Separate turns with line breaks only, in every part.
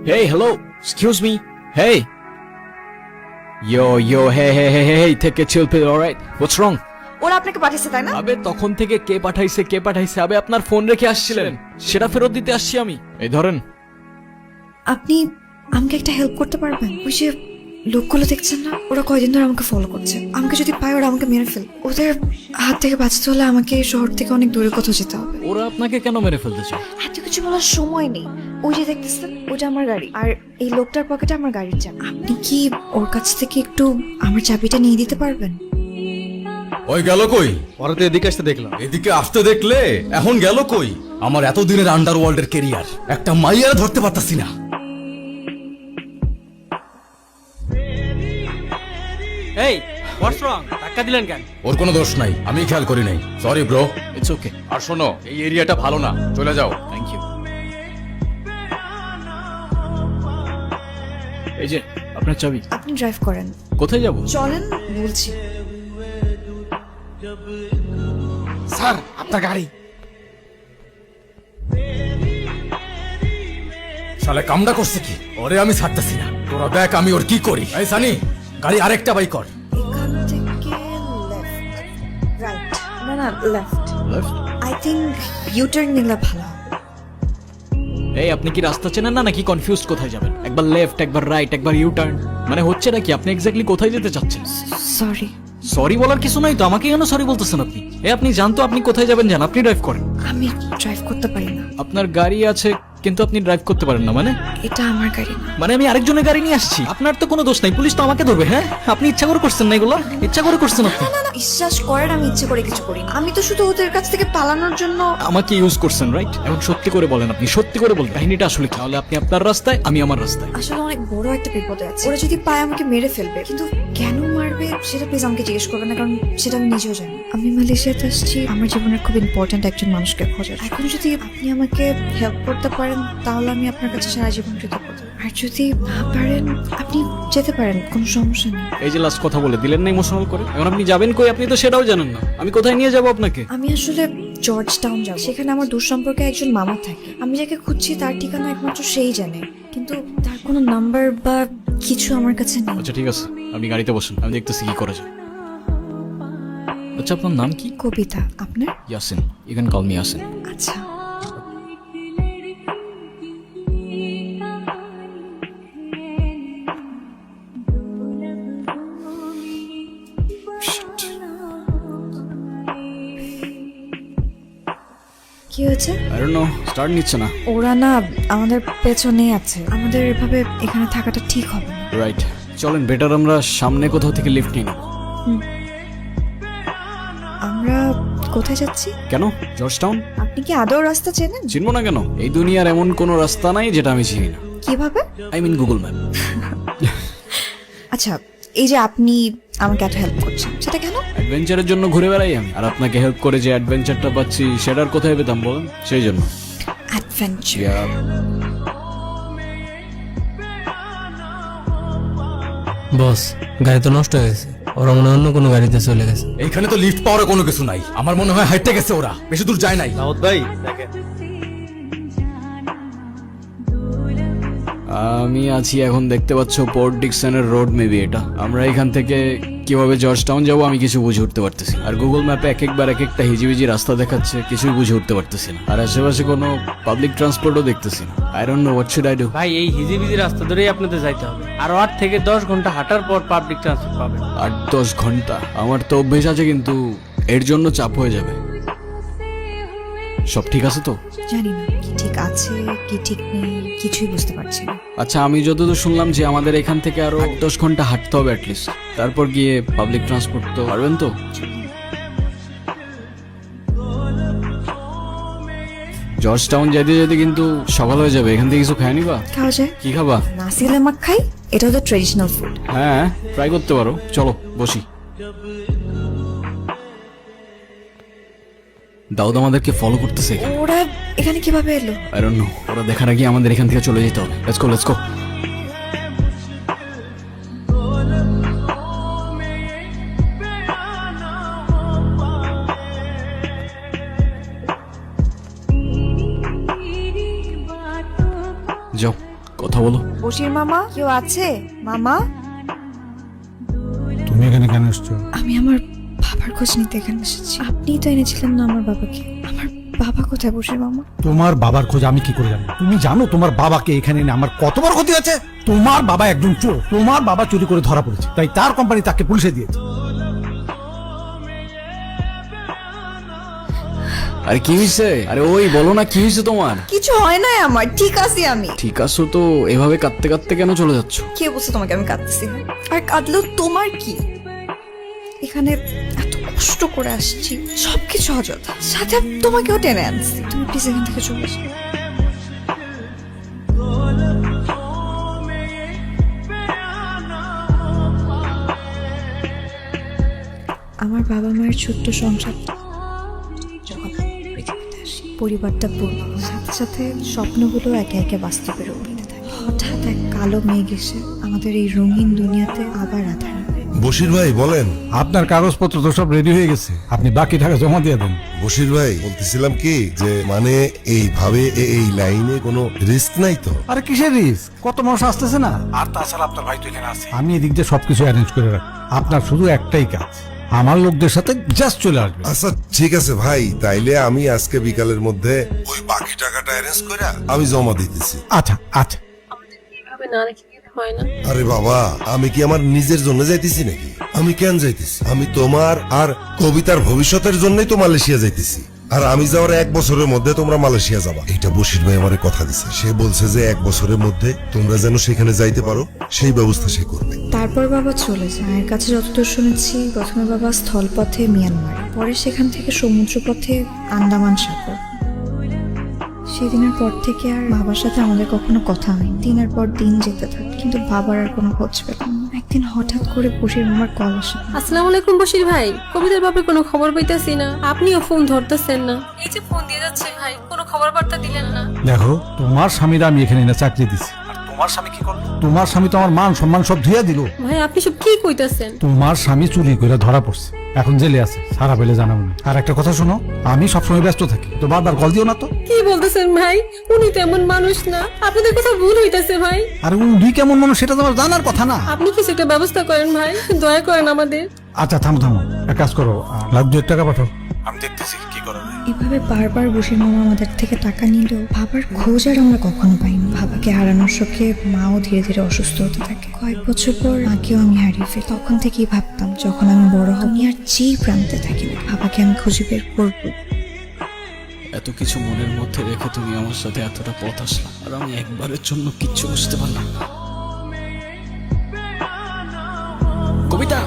Hey, hello. Excuse me. Hey. Yo, hey, take a chill pill, alright? What's wrong?
ওরা আপনাকে পাঠিয়েছে তাই না?
আবে তখন থেকে কে পাঠাইছে আবে আপনার ফোন রেখে আসছিলেন সেটা ফেরত দিতে আসছি আমি। এই ধরেন।
আপনি আমাকে একটা হেল্প করতে পারবেন? ওই যে লোকগুলো দেখছেন না, ওরা কয়দিন ধরে আমাকে ফলো করছে। আমাকে যদি পায় ওরা আমাকে মেরে ফেল। ওদের হাত থেকে বাঁচতে হলে আমাকে এই শহর থেকে অনেক দূরে কোথাও যেতে হবে।
ওরা আপনাকে কেন মেরে ফেলতে চায়?
এত কিছু বলার সময় নেই। ওই যে দেখতেছেন ওটা আমার গাড়ি, আর এই লোকটার পকেটে আমার গাড়ির চাবি। আপনি কি ওর কাছ থেকে একটু আমার চাবিটা নিয়ে দিতে পারবেন?
ওই গেল কই?
ওরা তো এদিকে আসতে দেখলাম।
এদিকে আসতে দেখলে এখন গেল কই? আমার এতদিনের আন্ডারওয়ার্ল্ডের কেরিয়ার একটা মাইয়ার ধরতে পারতাছি না।
এই হোয়াটস রং? ধাক্কা দিলেন কেন?
ওর কোনো দোষ নাই, আমি খেয়াল করি নাই। Sorry bro.
It's okay.
আর শোনো, এই এরিয়াটা ভালো না, চলে যাও।
Thank you. এই যে আপনার চাবি।
আপনি ড্রাইভ করেন।
কোথায় যাব?
চলেন বলছি।
স্যার আপনার গাড়ি।
শালা কামড়া করছে কি? ওরে আমি ছাড়তেছি না। তোরা দেখ আমি ওর কি করি। এই সানি, গাড়ি আরেকটা বাই কর।
এখান থেকে লেফট, রাইট, না left.
Left.
I think U turn নিলে ভালো হবে।
এই আপনি কি রাস্তা চেনেন না নাকি কনফিউজড? কোথায় যাবেন? একবার লেফট, একবার রাইট, একবার ইউ টার্ন, মানে হচ্ছে নাকি আপনি এক্স্যাক্টলি কোথায় যেতে চাচ্ছেন?
সরি,
সরি বলার কিছু নাই তো, আমাকে কেন সরি বলতেছেন আপনি? আপনি জানতো আপনি কোথায় যাবেন, জান আপনি ড্রাইভ করেন।
আমি ড্রাইভ করতে পারি না।
আপনার গাড়ি আছে কিন্তু আপনি ড্রাইভ করতে পারেন না মানে?
এটা আমার গাড়ি না।
মানে আমি আরেকজনের গাড়ি নিয়ে আসছি, আপনার তো কোনো দোষ নাই, পুলিশ তো আমাকে ধরবে। হ্যাঁ, আপনি ইচ্ছা করে করছেন না এগুলো, ইচ্ছা করে করছেন আপনি।
না, বিশ্বাস করেন আমি ইচ্ছে করে কিছু করি না। আমি তো শুধু ওদের কাছ থেকে পালানোর জন্য।
আমাকে ইউজ করছেন, রাইট? এখন সত্যি করে বলেন, আপনি সত্যি করে বলেন কাহিনীটা আসলে কি? তাহলে আপনি আপনার রাস্তায়, আমি আমার রাস্তায়।
আসলে অনেক বড় একটা বিপদে আছে। ওরা যদি পায় আমাকে মেরে ফেলবে, কিন্তু কেন মারবে সেটা প্লিজ আমাকে জিজ্ঞেস করবে না, কারণ সেটা আমি নিজেও জানি। আমি মালয়েশিয়াতে আসছি আমার জীবনের খুব ইম্পর্ট্যান্ট একজন মানুষকে খোঁজার। এখন যদি আপনি আমাকে হেল্প করতে পারেন তাহলে আমি আপনার কাছে সারা জীবন কৃতজ্ঞ। আর যদি না পারেন আপনি যেতে পারেন, কোনো সমস্যা নেই।
এই যে লাস্ট কথা বলে দিলেন না ইমোশনাল করে, এখন আপনি যাবেন কই? আপনি তো সেটাও জানেন না আমি কোথায় নিয়ে যাব আপনাকে।
আমি আসলে জর্জ টাউন যাব, সেখানে আমার দূর সম্পর্কে একজন মামা থাকে। আমি যাকে খুঁজছি তার ঠিকানা একমাত্র সেই জানে, কিন্তু তার কোনো নাম্বার বা কিছু আমার কাছে নেই।
আচ্ছা ঠিক আছে, আপনি গাড়িতে বসুন, আমি দেখতেছি কি করা যায়। আচ্ছা আপনার নাম কি?
কবিতা। আপনার?
Yasin, you can call me Yasin.
আচ্ছা। কি হয়েছে?
আই ডোন্ট নো, স্টার্ট নিচ্ছে না।
ওরা না আমাদের পেছনে আছে, আমাদের এভাবে এখানে থাকাটা ঠিক হবে না।
রাইট, চলেন বেটার আমরা সামনে কোথাও থেকে লিফট নিই।
আমরা কোথায় যাচ্ছি?
কেন? George town.
আপনি কি আদৌ রাস্তা চেনেন?
চিনবো না কেন? এই দুনিয়ার এমন কোনো রাস্তা নাই যেটা আমি চিনি না।
কিভাবে?
I mean Google map.
আচ্ছা, এই যে আপনি আমাকে এত হেল্প করছেন সেটা কেন?
অ্যাডভেঞ্চারের জন্য ঘুরে বেড়াই আমি, আর আপনাকে হেল্প করে যে অ্যাডভেঞ্চারটা পাচ্ছি সেটার কোথায় পেতাম বলেন? সেই জন্য।
অ্যাডভেঞ্চার।
বস, গাড়ি তো নষ্ট হয়ে গেছে, ওরা মনে হয় অন্য কোনো গাড়িতে চলে গেছে।
এইখানে তো লিফট পাওয়ার কোনো কিছু নাই। আমার মনে হয় হাইটে গেছে, ওরা বেশি দূর যায় নাই।
দাউদ ভাই দেখেন,
আমি আছি এখন, দেখতে পাচ্ছ পোর্ট ডিকসনের রোড, মেবি এটা। আমরা এখান থেকে কিভাবে জর্জ টাউন যাবো আমি কিছু বুঝে উঠতে পারতেছি, আর গুগল ম্যাপে এক একবার এক একটা হিজিবিজি রাস্তা দেখাচ্ছে, কিছুই বুঝে উঠতে পারতেছি না। আর আশেপাশে কোনো পাবলিক ট্রান্সপোর্টও দেখতেছি না। I don't know what should I do.
ভাই এই হিজিবিজি রাস্তা ধরেই আপনাদের যাইতে হবে, আর 8 থেকে 10 ঘন্টা হাঁটার পর পাবলিক ট্রান্সপোর্ট পাবেন।
8-10 ঘন্টা? আমার তো অভ্যেস আছে, কিন্তু এর জন্য চাপ হয়ে যাবে। সব ঠিক আছে তো?
জানি না কি ঠিক আছে কি ঠিক নেই, কিছুই বুঝতে পারছি না।
আচ্ছা, আমি যতদূর শুনলাম যে আমাদের এখান থেকে আরো 8-10 ঘন্টা হাঁটতে হবে অ্যাটলিস্ট, তারপর গিয়ে পাবলিক ট্রান্সপোর্ট তো পারবেন তো? জর্জ টাউন যেতে যেতে কিন্তু সকাল হয়ে যাবে, এখান থেকে কিছু খায় নিবা?
খাওয়া যায়।
কি খাবা?
নাসি লেমাক খাই, এটা হলো ট্রেডিশনাল ফুড।
হ্যাঁ, ট্রাই করতে পারো, চলো বসি। দাউদ আমাদেরকে ফলো করতেছে।
ওরা এখানে কিভাবে এলো?
আই ডোন্ট নো, ওরা দেখার আগে আমাদের এখান থেকে চলে যেতে হবে। Let's go, let's go. যাও, কথা কথা বলো।
বশির মামা, কেউ আছে মামা?
তুমি এখানে কেন এসছো?
আমি আমার বাবার খোঁজ নিতে এখানে এসেছি। আপনিই তো এনেছিলেন না আমার বাবাকে। আমার বাবা কোথায় বশির মামা?
তোমার বাবার খোঁজ আমি কি করে জানি? তুমি জানো তোমার বাবাকে এখানে এনে আমার কত বড় ক্ষতি আছে? তোমার বাবা একজন চোর। তোমার বাবা চুরি করে ধরা পড়েছে, তাই তার কোম্পানি তাকে পুলিশে দিয়েছে।
আরে কি হয়েছে? আরে ওই বলো না কি হয়েছে তোমার?
কিছু হয় না আমার, ঠিক আছি আমি।
ঠিক আছো তো? এভাবে কাঁদতে কাঁদতে কেন চলে যাচ্ছ?
কে বলছে তোমাকে আমি কাঁদতেছি না? আর কাঁদলেও তোমার কি? এখানে এত কষ্ট করে আসছি, সবকিছু অযথা। সাথে তোমাকেও টেনে আনছি। তুমি প্লিজ এখান থেকে চলে যাও। আমার বাবা মায়ের ছোট্ট সংসার যখন পৃথিবীতে আসি, পরিবারটা পূর্ণ হয়। সাথে সাথে স্বপ্নগুলো একে একে বাস্তবে রূপ নিতে থাকে। হঠাৎ এক কালো মেঘ এসে আমাদের এই রঙিন দুনিয়াতে আবার আধার আনে।
বশির ভাই বলেন।
আপনার কাগজপত্র তো সব রেডি হয়ে গেছে, আপনি বাকি টাকা জমা দিয়ে দেন।
বশির ভাই বলতেছিলাম কি যে মানে এইভাবে এই লাইনে কোনো রিস্ক নাই তো?
আরে কিসের রিস্ক? কত মানুষ আসতেছে না। আর তাছাড়া আপনার ভাই তো এখানে আছে। আমি এদিক দিয়ে সবকিছু অ্যারেঞ্জ করে রাখি। আপনার শুধু একটাই কাজ, আমার লোকদের সাথে জাস্ট চলে আসবে।
আচ্ছা ঠিক আছে ভাই, তাইলে আমি আজকে বিকালের মধ্যে ওই বাকি টাকাটা অ্যারেঞ্জ করে আমি জমা দিতেছি।
আচ্ছা আচ্ছা।
এভাবে না রেখে গেলে হয় না।
আরে বাবা, আমি কি আমার নিজের জন্য যাইতেছি নাকি? আমি কেন যাইতেছি? আমি তোমার আর কবিতার ভবিষ্যতের জন্যই তো মালয়েশিয়া যাইতেছি। আর আমি যাওয়ার 1 বছরের মধ্যে তোমরা মালয়েশিয়া যাবা, এটা বশির ভাই আমারে কথা দিছে। সে বলছে যে 1 বছরের মধ্যে তোমরা যেন সেখানে যাইতে পারো, সেই ব্যবস্থা সে করবে।
তারপর বাবা চলে যায়। মায়ের কাছে যতদূর শুনেছি, প্রথমে বাবা স্থলপথে মিয়ানমার, পরে সেখান থেকে সমুদ্রপথে আন্দামান সাগর। সেদিনের পর থেকে আর বাবার সাথে আমাদের কখনো কথা হয়নি। দিনের পর দিন যেতে থাকে, কিন্তু বাবার আর কোনো খোঁজ পেলাম না। একদিন হঠাৎ করে বশির মামার কল আসে।
আসসালামু আলাইকুম বশির ভাই, কবিতার ব্যাপারে কোনো খবর পাইতেছি না, আপনিও ফোন ধরতেছেন না। এই যে ফোন দিয়ে যাচ্ছে ভাই, কোনো খবর বার্তা দিলেন না।
দেখো, তোমার স্বামীরা আমি এখানে এনে চাকরি দিছি। আর তোমার স্বামী কি করলো? তোমার স্বামী তো আমার মান সম্মান সব ধুইয়া দিল।
ভাই আপনি সব কি কইতাছেন?
তোমার স্বামী চুরি করে ধরা পড়ছে, এখন জেলে আছে। সারা পেলে জানাবো না। আর একটা কথা শোনো, আমি সবসময় ব্যস্ত থাকি, তো বারবার কল দিও না তো।
কি বলতেছেন ভাই? উনি তো এমন মানুষ না, আপনাদের কথা ভুল হইতাছে ভাই।
আর উনি কেমন মানুষ সেটা তোমার জানার কথা না।
আপনি কিছু একটা ব্যবস্থা করেন ভাই, দয়া করেন আমাদের।
আচ্ছা থামো থামো, এক কাজ করো, লাখ 2 টাকা পাঠাও, আমি দেখতেছি কি করা যায়।
এভাবে বারবার বশির মামা আমাদের থেকে টাকা নিলেও বাবার খোঁজ আর আমরা কখনো পাইনি। বাবাকে হারানোর শোকে মাও ধীরে ধীরে অসুস্থ হতে থাকে। কয়েক বছর পর মাকেও আমি হারিয়ে ফেলি। তখন থেকেই ভাবতাম, যখন আমি বড় হব, আমি আর যেই প্রান্তে থাকি না, বাবাকে আমি খুঁজে বের করবো।
এত কিছু মনের মধ্যে রেখে তুমি আমার সাথে এতটা পথ আসলা, আর আমি একবারের জন্য কিচ্ছু বুঝতে পারলাম না। কবিতা,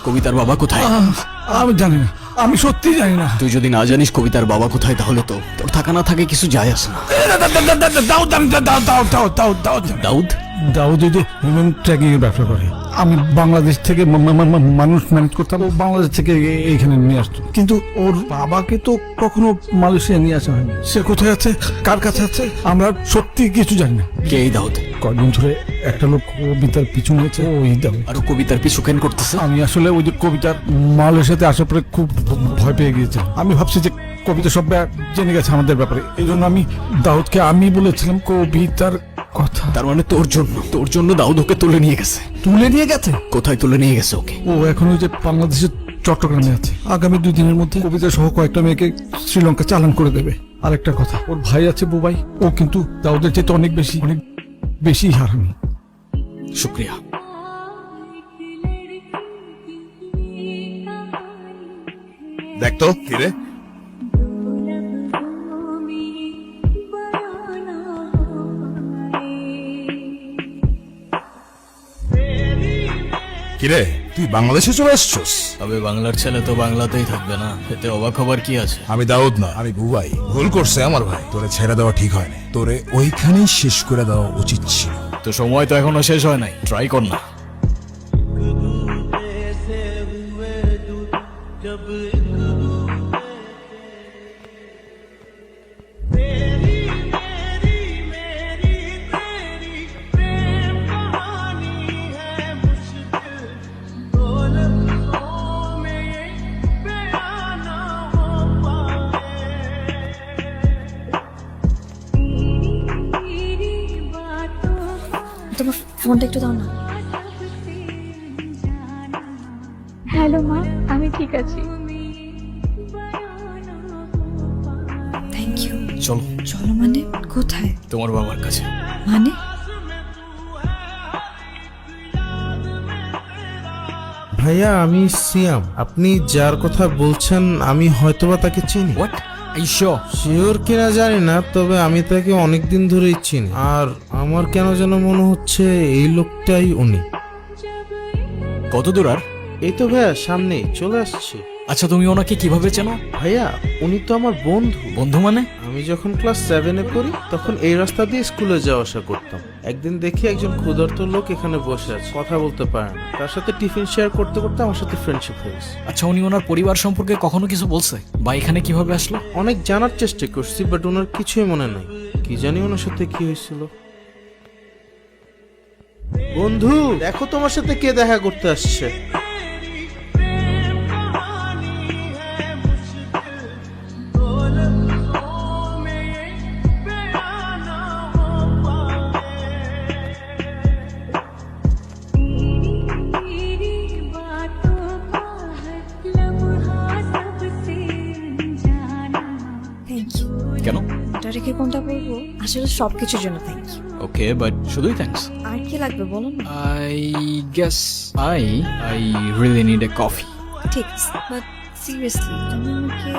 কবিতার বাবা কোথায়?
আমি জানি না, আমি সত্যি জানি না।
তুই যদি না জানিস কবিতার বাবা কোথায়, তাহলে তো তোর থাকা না থাকে কিছু যায় আসে না। দাউদ?
দাউদ এই যে হিউম্যান ট্র্যাকিং এর ব্যবসা করে। আমি বাংলাদেশ থেকে মানুষ ম্যানেজ করতাম, ও বাংলাদেশ থেকে এইখানে নিয়ে আসতো। কিন্তু ওর বাবাকে তো কখনো মালয়েশিয়া নিয়ে আসা হয়নি। সে কোথায় আছে, কার কাছে আছে, আমরা সত্যি কিছু জানি না।
কে এই দাউদ?
কয়েকদিন ধরে একটা লোক কবিতার পিছু নিয়েছে, ওই দাউদ।
আর ও কবিতার পিছু কেন করতেছে?
আমি আসলে ওই যে কবিতার মালয়েশিয়াতে আসার পরে খুব ভয় পেয়ে গিয়েছিলাম। আমি ভাবছি যে কবিতা সব জেনে গেছে আমাদের ব্যাপারে, এই জন্য আমি দাউদকে আমি বলেছিলাম কবিতার কথা।
তার মানে তোর জন্য দাউদ ওকে তুলে নিয়ে গেছে?
তুলে নিয়ে গেছে?
কোথায় তুলে নিয়ে গেছে ওকে?
ও এখন ওই যে বাংলাদেশের চট্টগ্রামে আছে। আগামী 2 দিনের মধ্যে কবিতা সহ কয়েকটা মেয়েকে শ্রীলঙ্কা চালান করে দেবে। আর একটা কথা, ওর ভাই আছে বুবাই, ও কিন্তু দাউদের চাইতে অনেক বেশি হারামি।
শুক্রিয়া।
দেখতো কিরে,
কিরে তুই বাংলাদেশে চলে আসছস?
তবে বাংলার ছেলে তো বাংলাতেই থাকবে না, এতে অবাক হবার কি আছে?
আমি দাউদ না, আমি বুবাই। ভুল করছে আমার ভাই, তোরে ছেড়ে দেওয়া ঠিক হয়নি, তোরে ওইখানেই শেষ করে দেওয়া উচিত ছিল।
তো সময় তো এখনো শেষ হয় নাই, ট্রাই কর না।
तेरी
তোমার ফোনটা একটু দাও না।
হ্যালো মা, আমি ঠিক আছি।
Thank you.
চলো
চলো মানে কোথায়?
তোমার বাবার কাছে।
মানে
ভাইয়া আমি সিয়াম, আপনি যার কথা বলছেন আমি হয়তোবা তাকে চিনি।
হোয়াট আইশো?
শিওর কিনা জানি না, তবে আমি তাকে অনেকদিন ধরেই চিনি। আর আমার কেন যেন মনে হচ্ছে এই লোকটাই উনি।
কত দূর আর?
এই তো ভাইয়া সামনেই চলে আসছি।
আচ্ছা তুমি ওনাকে কিভাবে চেনো?
ভাইয়া উনি তো আমার বন্ধু।
বন্ধু মানে?
আমি যখন ক্লাস 7-এ পড়ি তখন এই রাস্তা দিয়ে স্কুলে যাওয়া আসা করতাম। একদিন দেখি একজন ক্ষুধার্ত লোক এখানে বসে আছে, কথা বলতে পারে না। তার সাথে টিফিন শেয়ার করতে করতে আমার সাথে ফ্রেন্ডশিপ হয়ে গেছে।
আচ্ছা উনি ওনার পরিবার সম্পর্কে কখনো কিছু বলছে বা এখানে কিভাবে আসলো?
অনেক জানার চেষ্টা করছি, বাট ওনার কিছুই মনে নাই। কি জানি ওনার সাথে কি হয়েছিল। বন্ধু দেখো তোমার সাথে কে দেখা করতে আসছে।
Thank you.
কেন?
এটা রেখে কোনটা বলবো? আসলে সবকিছুর জন্য থ্যাংক ইউ।
ওকে বাট শুধুই থ্যাঙ্কস?
আর কি লাগবে বলো না।
I guess I really need a coffee.
ঠিক আছে, বাট সিরিয়াসলি তুমি আমাকে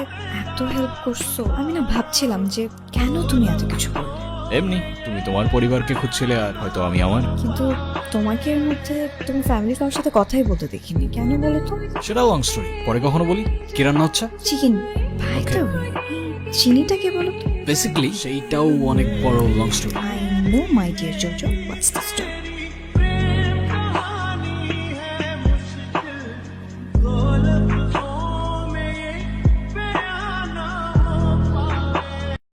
এত হেল্প করছো, আমি না ভাবছিলাম যে কেন তুমি এত কিছু করলে।
এমনি তুমি তোমার পরিবারকে খুঁজছিলে আর হয়তো আমি আমার।
কিন্তু তোমাকে এর মধ্যে তোমার ফ্যামিলির কারোর সাথে কথাই বলতে দেখিনি, কেন বলো তো?
সেটা লং স্টোরি, পরে কখনো বলি। কি রান্না হচ্ছে?
চিকেন। ভাই তো চিনিটা কে বলো তো?
বেসিক্যালি সেইটাও অনেক বড় long story.
I know, my dear Jojo. What's the story?